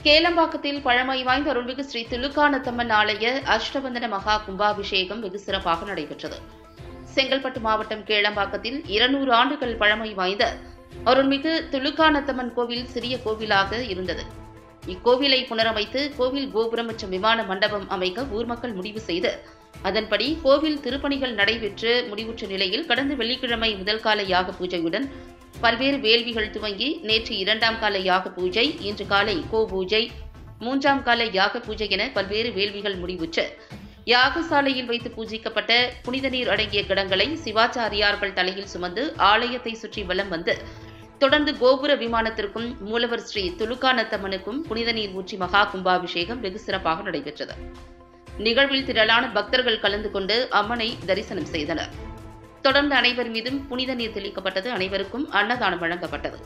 கேளம்பாக்கத்தில் பழமை வாய்ந்த அருள்மிகு ஸ்ரீ துலுக்கானத்தம்மன் ஆலய அஷ்டபந்தன மகா கும்பாபிஷேகம் வெகு சிறப்பாக நடைபெற்றது. செங்கல்பட்டு மாவட்டம் கேளம்பாக்கத்தில் 200 ஆண்டுகள் பழமை வாய்ந்த அருள்மிகு துலுக்கானத்தம்மன் கோவில் சிறிய கோவிலாக இருந்தது. இக்கோவிலை புனரமைத்து கோவில் கோபுரம் மற்றும் விமான மண்டபம் அமைக்க ஊர் மக்கள் முடிவு செய்து அதன்படி கோவில் திருப்பணிகள் நடைபெற்று முடிவுற்ற நிலையில் கடந்த வெள்ளிக்கிழமை முதல் கால யாக பூஜையுடன் பல்வேறு வேள்விகள் துவங்கி நேற்று 2ஆம் கால யாக பூஜை, இன்று காலை கோ பூஜை, 3ஆம் கால யாக பூஜை என பல்வேறு வேள்விகள் முடிவுற்று யாகசாலையில் வைத்து பூஜிக்கப்பட்ட புனித நீர் அடங்கிய கிடங்களை சிவாச்சாரியார்கள் தலையில் சுமந்து ஆலயத்தை சுற்றி வலம் வந்து தொடர்ந்து கோபுர விமானத்திற்கும் மூலவர் ஸ்ரீ துலுக்கானத்தம்மனுக்கும் புனித நீர் ஊற்றி மகா கும்பாபிஷேகம் வெகு சிறப்பாக நடைபெற்றது. நிகழ்வில் திரளான பக்தர்கள் கலந்து கொண்டு அம்மனை தரிசனம் செய்தனர். தொடர்ந்து அனைவர் மீதும் புனித நீர் தெளிக்கப்பட்டது. அனைவருக்கும் அன்னதானம் வழங்கப்பட்டது.